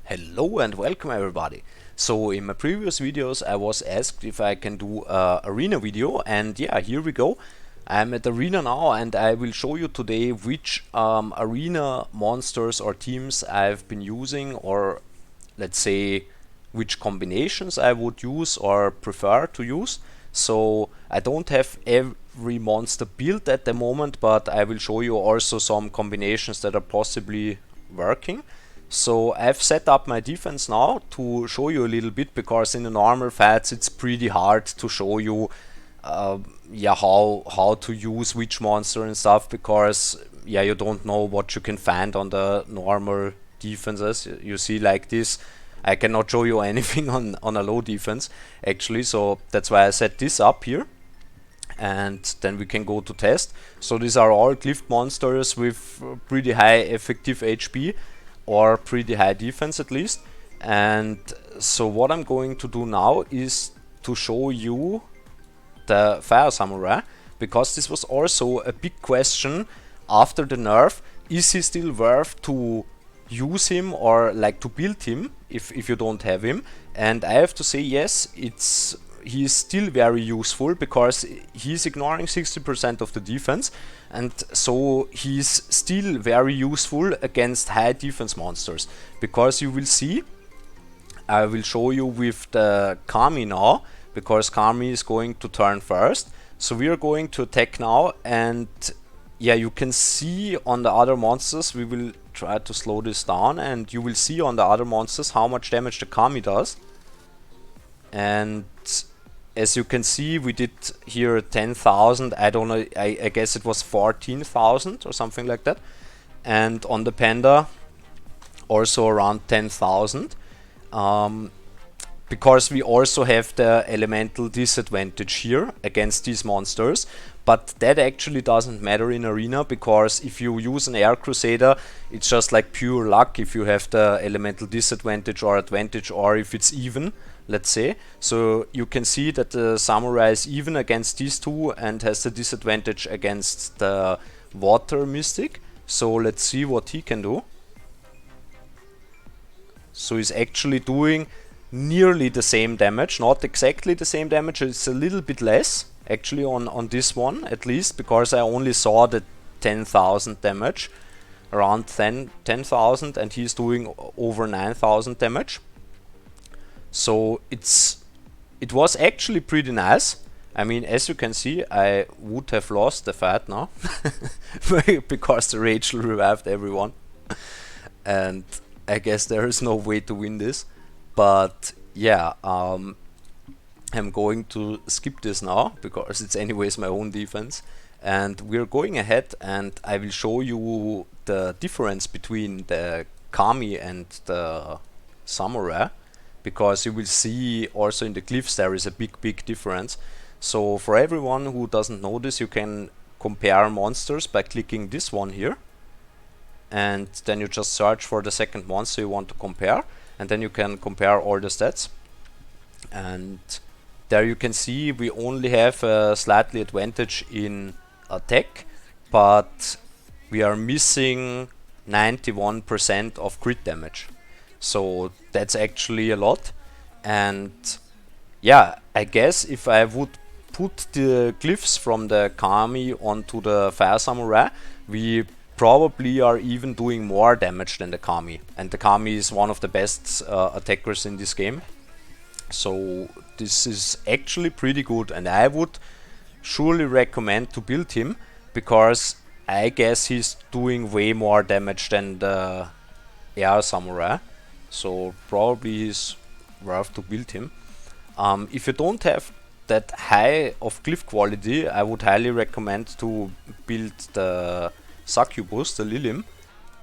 Hello and welcome everybody. So in my previous videos I was asked if I can do a arena video, and yeah, here we go. I'm at arena now and I will show you today which arena monsters or teams I've been using, or let's say which combinations I would use or prefer to use. So I don't have every monster built at the moment, but I will show you also some combinations that are possibly working. So I've set up my defense now to show you a little bit, because in the normal fights it's pretty hard to show you how to use which monster and stuff, because you don't know what you can find on the normal defenses. You see, like this, I cannot show you anything on a low defense actually, so that's why I set this up here, and then we can go to test. So these are all glyph monsters with pretty high effective HP or pretty high defense at least. And so what I'm going to do now is to show you the Fire Samurai, because this was also a big question after the nerf. Is he still worth to use him or like to build him if you don't have him? And I have to say yes, he's still very useful, because he's ignoring 60% of the defense, and so he's still very useful against high defense monsters. Because you will see, I will show you with the Kami now, because Kami is going to turn first. So we are going to attack now, and yeah, you can see on the other monsters, we will try to slow this down, and you will see on the other monsters how much damage the Kami does. And as you can see, we did here 10,000. I don't know, I guess it was 14,000 or something like that. And on the Panda also around 10,000, because we also have the elemental disadvantage here against these monsters. But that actually doesn't matter in arena, because if you use an Air Crusader, it's just like pure luck if you have the elemental disadvantage or advantage, or if it's even, let's say. So you can see that the Samurai is even against these two and has the disadvantage against the Water Mystic. So let's see what he can do. So he's actually doing nearly the same damage, not exactly the same damage, it's a little bit less actually on this one, at least, because I only saw the 10,000 damage, around 10,000, and he's doing over 9,000 damage. So it was actually pretty nice. I mean, as you can see, I would have lost the fight now because the Rachel revived everyone, and I guess there is no way to win this. But yeah, I'm going to skip this now, because it's anyways my own defense, and we're going ahead, and I will show you the difference between the Kami and the Samurai, because you will see also in the glyphs there is a big difference. So for everyone who doesn't know this, you can compare monsters by clicking this one here, and then you just search for the second monster you want to compare, and then you can compare all the stats. And there you can see we only have a slightly advantage in attack, but we are missing 91% of crit damage. So that's actually a lot. And yeah, I guess if I would put the glyphs from the Kami onto the Fire Samurai, we probably are even doing more damage than the Kami. And the Kami is one of the best attackers in this game. So this is actually pretty good, and I would surely recommend to build him, because I guess he's doing way more damage than the Air Samurai. So probably he's worth to build him. If you don't have that high of glyph quality, I would highly recommend to build the Succubus, the Lilim,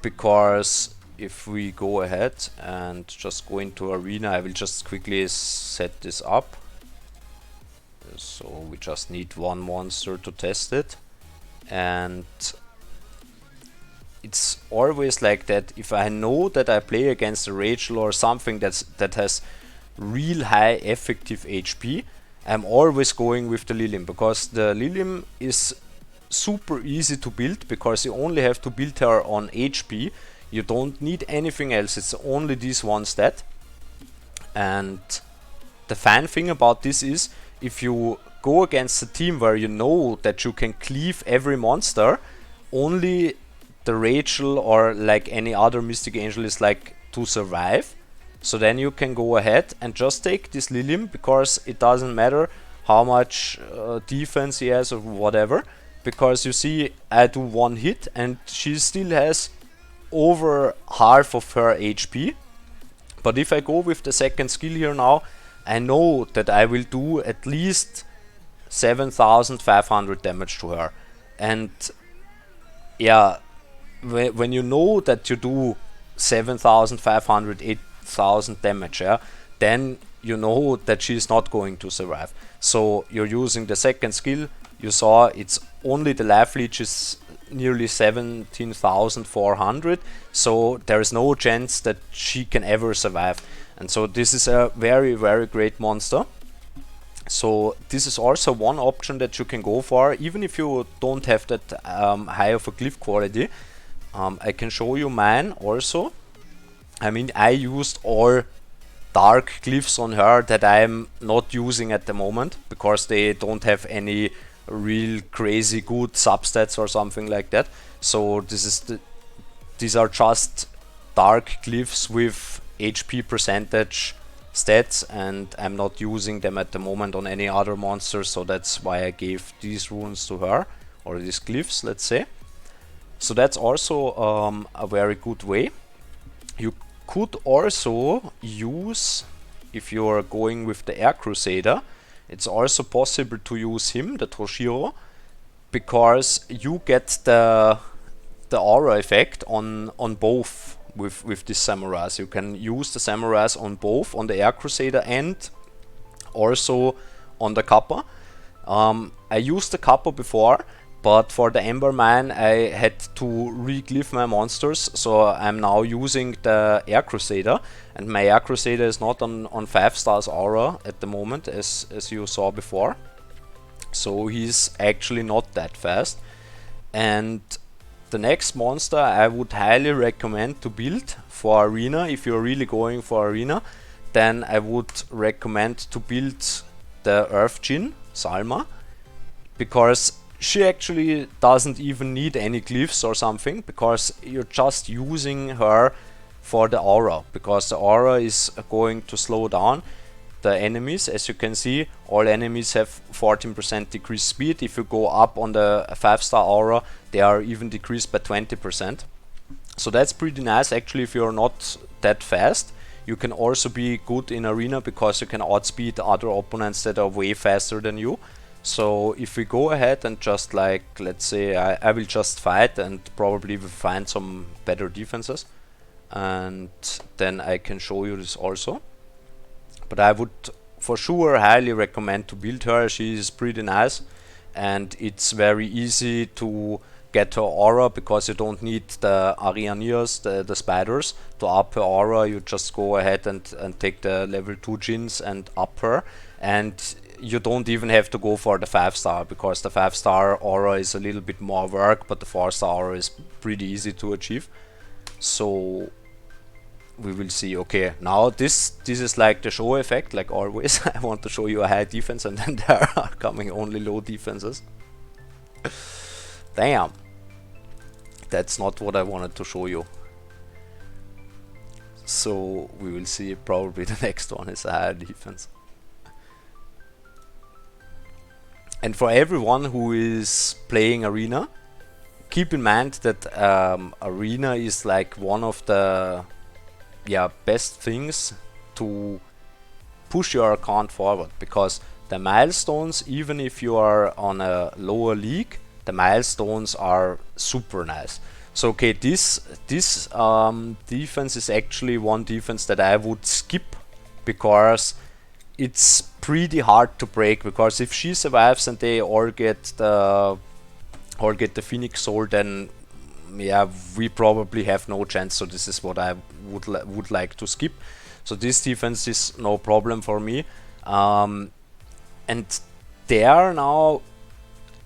because if we go ahead and just go into arena, I will just quickly set this up. So we just need one monster to test it, and it's always like that. If I know that I play against a Rachel or something that has real high effective HP, I'm always going with the Lilim, because the Lilim is super easy to build, because you only have to build her on HP. You don't need anything else, it's only this one stat. And the fun thing about this is, if you go against a team where you know that you can cleave every monster, only the Rachel or like any other Mystic Angel is like to survive. So then you can go ahead and just take this Lilium, because it doesn't matter how much defense he has or whatever, because you see I do one hit and she still has over half of her HP. But if I go with the second skill here now, I know that I will do at least 7,500 damage to her. And yeah, when you know that you do 7,500, 8,000 damage, yeah, then you know that she's not going to survive. So you're using the second skill. You saw it's only the life leech is nearly 17,400, so there is no chance that she can ever survive. And so this is a very, very great monster. So this is also one option that you can go for, even if you don't have that high of a glyph quality. I can show you mine also. I mean, I used all dark glyphs on her that I'm not using at the moment, because they don't have any real crazy good substats or something like that. So these are just dark glyphs with HP percentage stats, and I'm not using them at the moment on any other monsters, so that's why I gave these runes to her, or these glyphs, let's say. So that's also a very good way. You could also use, if you're going with the Air Crusader, it's also possible to use him, the Toshiro, because you get the aura effect on both with this Samurais. You can use the Samurais on both, on the Air Crusader and also on the Kappa. I used the Kappa before, but for the Ember Mine I had to re-glyph my monsters, so I'm now using the Air Crusader, and my Air Crusader is not on 5 stars aura at the moment, as you saw before. So he's actually not that fast. And the next monster I would highly recommend to build for Arena, if you're really going for Arena, then I would recommend to build the Earth Djinn, Salma, because she actually doesn't even need any glyphs or something, because you're just using her for the aura, because the aura is going to slow down the enemies. As you can see, all enemies have 14% decreased speed. If you go up on the 5-star aura, they are even decreased by 20%. So that's pretty nice actually. If you're not that fast, you can also be good in Arena, because you can outspeed other opponents that are way faster than you. So if we go ahead and just, like, let's say I will just fight, and probably will find some better defenses, and then I can show you this also. But I would for sure highly recommend to build her. She is pretty nice, and it's very easy to get her aura, because you don't need the Arianias, the spiders, to up her aura. You just go ahead and take the level 2 Djinns and up her, and you don't even have to go for the 5-star, because the 5-star aura is a little bit more work, but the 4-star aura is pretty easy to achieve. So we will see. Okay, now this is like the show effect, like always. I want to show you a high defense, and then there are coming only low defenses. Damn, that's not what I wanted to show you. So we will see. Probably the next one is a higher defense. And for everyone who is playing Arena, keep in mind that Arena is like one of the best things to push your account forward, because the milestones, even if you are on a lower league, the milestones are super nice. So okay, this defense is actually one defense that I would skip, because it's pretty hard to break, because if she survives and they all get the Phoenix Soul, then yeah, we probably have no chance. So this is what I would like to skip. So this defense is no problem for me. And there now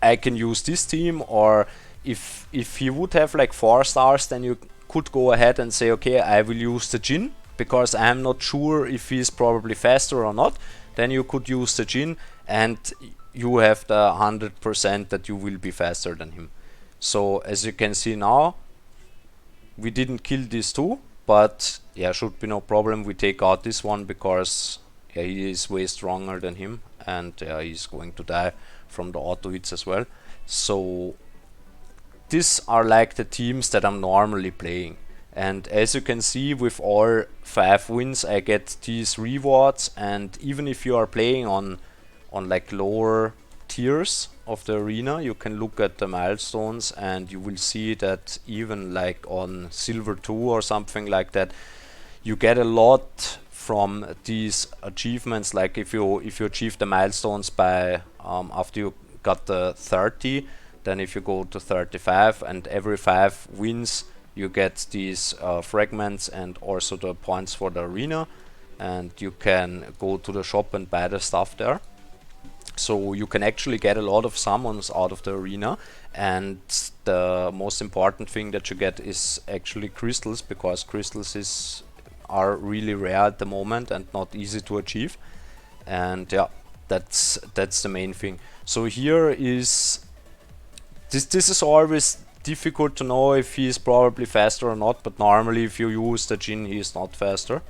I can use this team, or if you would have like 4 stars, then you could go ahead and say, okay, I will use the Jin because I'm not sure if he's probably faster or not. Then you could use the Jin and you have the 100% that you will be faster than him. So as you can see now, we didn't kill these two, but yeah, should be no problem. We take out this one because yeah, he is way stronger than him, and he's going to die from the auto hits as well. So these are like the teams that I'm normally playing, and as you can see, with all 5 wins I get these rewards. And even if you are playing on like lower tiers of the arena, you can look at the milestones and you will see that even like on silver 2 or something like that, you get a lot from these achievements. Like if you achieve the milestones by after you got the 30, then if you go to 35, and every 5 wins you get these fragments and also the points for the arena, and you can go to the shop and buy the stuff there. So you can actually get a lot of summons out of the arena, and the most important thing that you get is actually crystals, because crystals are really rare at the moment and not easy to achieve. And yeah, that's the main thing. So here is this is always difficult to know if he is probably faster or not, but normally if you use the Jin, he is not faster.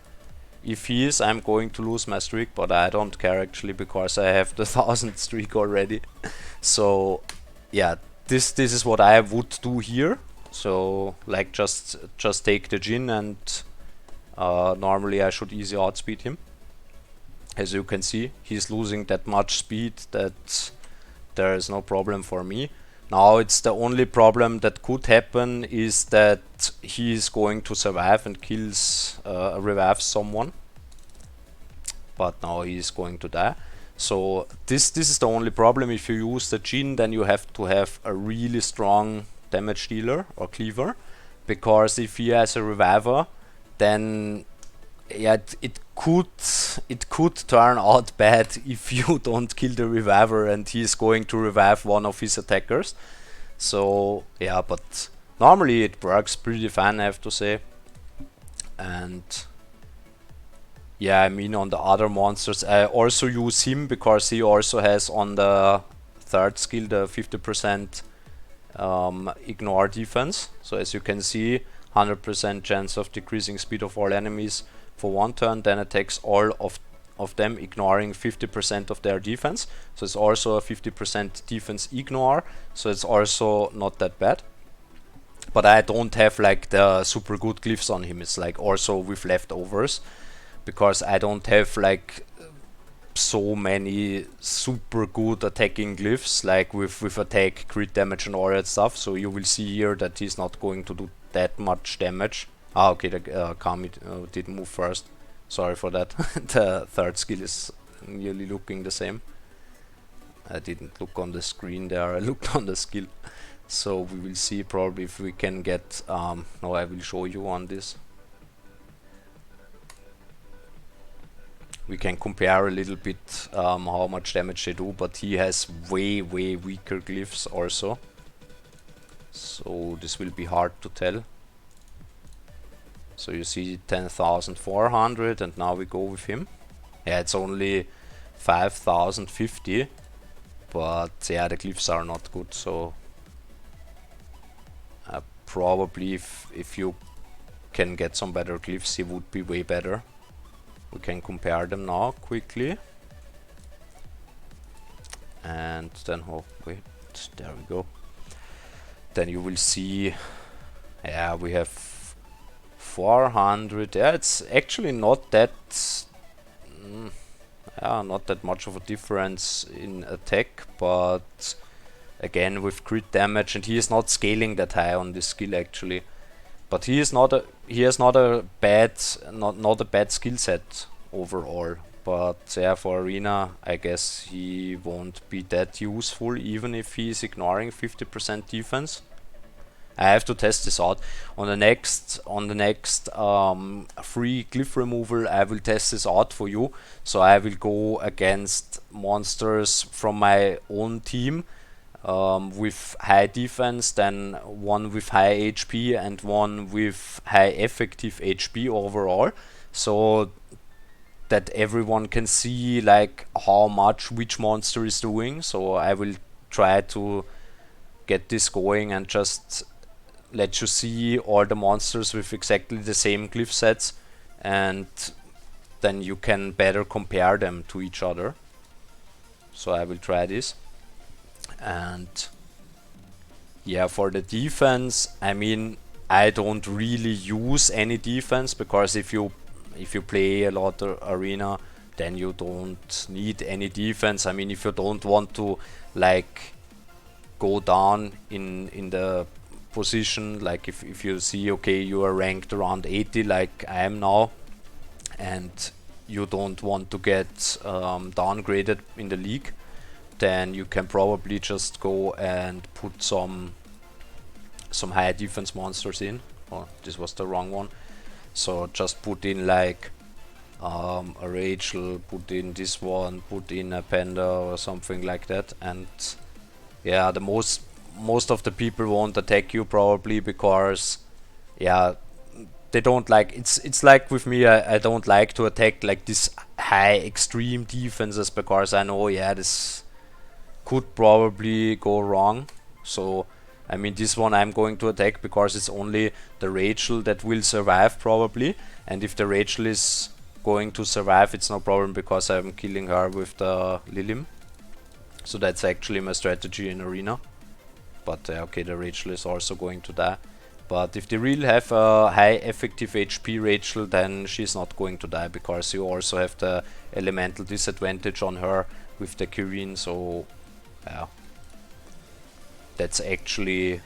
If he is, I'm going to lose my streak, but I don't care actually, because I have the 1000 streak already. So yeah, this is what I would do here. So like just take the Jin, and normally I should easy outspeed him. As you can see, he's losing that much speed that there is no problem for me. Now it's the only problem that could happen is that he is going to survive and revives someone, but now he is going to die. So this is the only problem. If you use the Jin, then you have to have a really strong damage dealer or cleaver, because if he has a reviver, then yeah, it could turn out bad if you don't kill the reviver and he is going to revive one of his attackers. So yeah, but normally it works pretty fine, I have to say. And yeah, I mean, on the other monsters I also use him because he also has on the 3rd skill the 50% ignore defense. So as you can see, 100% chance of decreasing speed of all enemies for 1 turn, then attacks all of them, ignoring 50% of their defense. So it's also a 50% defense ignore, so it's also not that bad. But I don't have like the super good glyphs on him. It's like also with leftovers, because I don't have like so many super good attacking glyphs, like with attack, crit damage and all that stuff. So you will see here that he's not going to do that much damage. Ah, okay, the Kami did move first. Sorry for that. The 3rd skill is nearly looking the same. I didn't look on the screen there, I looked on the skill. So we will see probably if we can get... no, I will show you on this. We can compare a little bit how much damage they do, but he has way weaker glyphs also. So this will be hard to tell. So you see 10,400, and now we go with him. Yeah, it's only 5,050, but yeah, the glyphs are not good. So probably if you can get some better glyphs, he would be way better. We can compare them now quickly, and then oh wait, there we go. Then you will see, yeah, we have 400. Yeah, it's actually not that not that much of a difference in attack, but again with crit damage, and he is not scaling that high on this skill actually. But he has not a bad skill set overall. But yeah, for arena I guess he won't be that useful, even if he is ignoring 50% defense. I have to test this out. On the next free glyph removal, I will test this out for you. So I will go against monsters from my own team, with high defense, then one with high HP, and one with high effective HP overall, so that everyone can see like how much which monster is doing. So I will try to get this going and just let you see all the monsters with exactly the same glyph sets, and then you can better compare them to each other. So I will try this. And yeah, for the defense, I mean, I don't really use any defense, because if you play a lot of arena, then you don't need any defense. I mean, if you don't want to like go down in the position, like if you see, okay, you are ranked around 80 like I am now, and you don't want to get downgraded in the league, then you can probably just go and put some high defense monsters in. Oh, this was the wrong one. So just put in like a Rachel, put in this one, put in a Panda or something like that, and yeah, the most of the people won't attack you probably, because yeah, they don't like, it's like with me, I don't like to attack like this high extreme defenses, because I know, yeah, this could probably go wrong. So I mean, this one I'm going to attack because it's only the Rachel that will survive probably, and if the Rachel is going to survive, it's no problem, because I'm killing her with the Lilim. So that's actually my strategy in arena. But okay, the Rachel is also going to die. But if they really have a high effective HP Rachel, then she's not going to die, because you also have the elemental disadvantage on her with the Kirin. So yeah, that's actually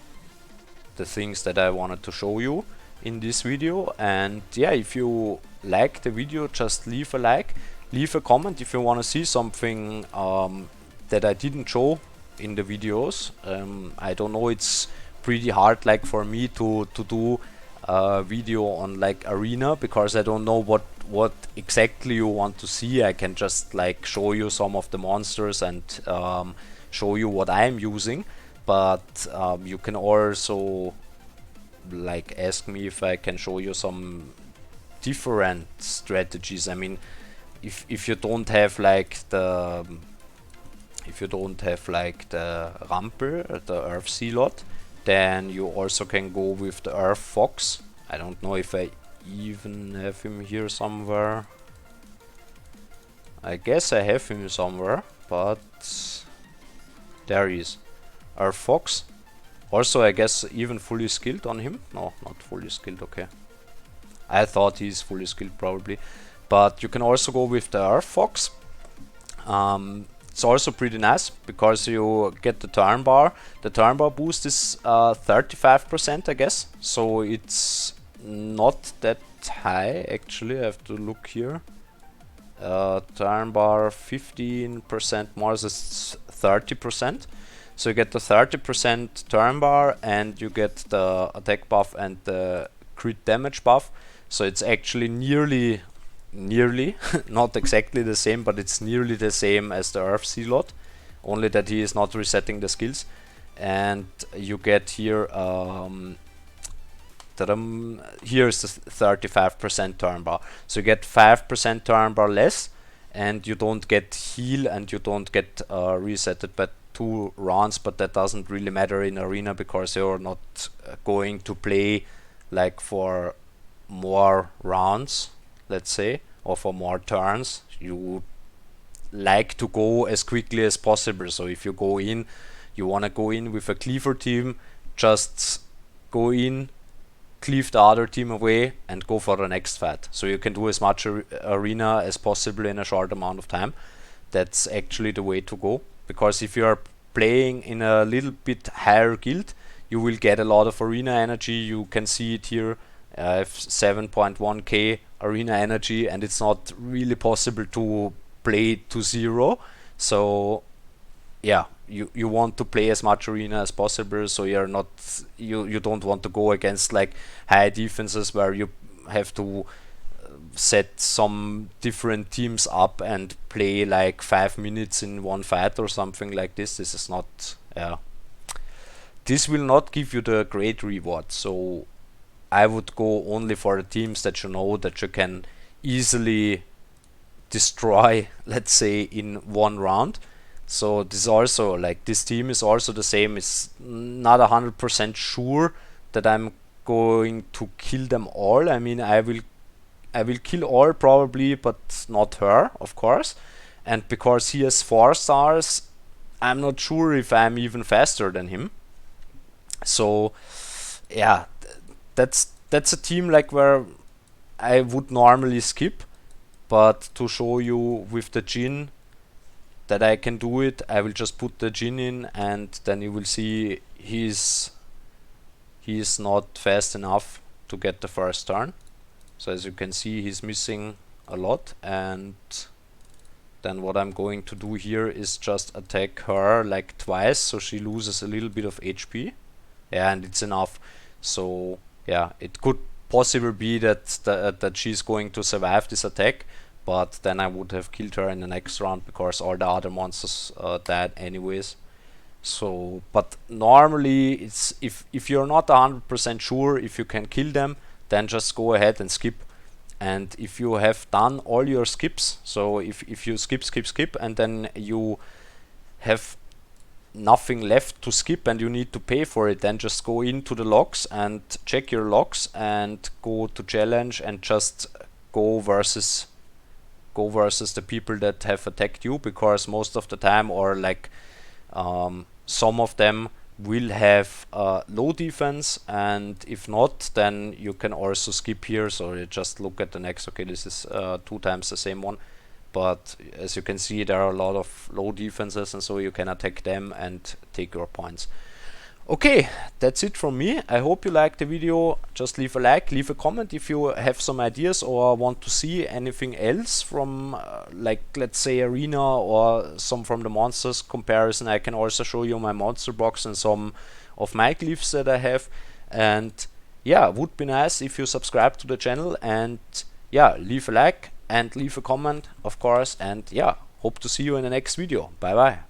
the things that I wanted to show you in this video. And yeah, if you like the video, just leave a like, leave a comment if you want to see something that I didn't show in the videos. I don't know, it's pretty hard like for me to do a video on like arena, because I don't know what exactly you want to see. I can just like show you some of the monsters and show you what I'm using, but you can also like ask me if I can show you some different strategies. I mean, if you don't have like the Rampel, the Earth Zealot, then you also can go with the Earth Fox. I don't know if I even have him here somewhere. I guess I have him somewhere, but there he is. Earth Fox. Also, I guess even fully skilled on him. No, not fully skilled, okay. I thought he's fully skilled probably. But you can also go with the Earth Fox. It's also pretty nice, because you get the turn bar. The turn bar boost is 35%, I guess. So it's not that high actually. I have to look here. Turn bar 15% more, so it's 30%. So you get the 30% turn bar, and you get the attack buff and the crit damage buff. So it's actually nearly not exactly the same, but it's nearly the same as the Earth Zealot, only that he is not resetting the skills. And you get here here's the 35% turn bar, so you get 5% turn bar less, and you don't get heal, and you don't get resetted by 2 rounds. But that doesn't really matter in arena, because you're not going to play like for more rounds, let's say, or for more turns. You like to go as quickly as possible. So if you go in, you want to go in with a cleaver team, just go in, cleave the other team away, and go for the next fight. So you can do as much arena as possible in a short amount of time. That's actually the way to go, because if you are playing in a little bit higher guild, you will get a lot of arena energy. You can see it here. I have 7.1k arena energy, and it's not really possible to play to 0. So yeah, you want to play as much arena as possible, so you don't want to go against like high defenses where you have to set some different teams up and play like 5 minutes in one fight or something like this. This is not, yeah, this will not give you the great reward. So I would go only for the teams that you know that you can easily destroy, let's say, in one round. So this also, like, this team is also the same. It's not 100% sure that I'm going to kill them all. I mean, I will kill all probably, but not her, of course. And because he has 4 stars, I'm not sure if I'm even faster than him. So yeah, that's a team like where I would normally skip, but to show you with the Jhin that I can do it, I will just put the Jhin in, and then you will see he's not fast enough to get the first turn. So as you can see, he's missing a lot, and then what I'm going to do here is just attack her like twice, so she loses a little bit of HP. Yeah, and it's enough. So yeah, it could possibly be that that she's going to survive this attack, but then I would have killed her in the next round because all the other monsters died anyways. So, but normally it's if you're not 100% sure if you can kill them, then just go ahead and skip. And if you have done all your skips, so if you skip and then you have nothing left to skip and you need to pay for it, then just go into the logs and check your logs and go to challenge and just go versus the people that have attacked you, because most of the time, or like some of them will have low defense, and if not, then you can also skip here. So you just look at the next. Okay, this is 2 times the same one, but as you can see, there are a lot of low defenses, and so you can attack them and take your points. Okay, that's it from me. I hope you liked the video. Just leave a like, leave a comment if you have some ideas or want to see anything else from like, let's say, arena or some from the monsters comparison. I can also show you my monster box and some of my glyphs that I have. And yeah, would be nice if you subscribe to the channel, and yeah, leave a like and leave a comment, of course. And yeah, hope to see you in the next video. Bye bye.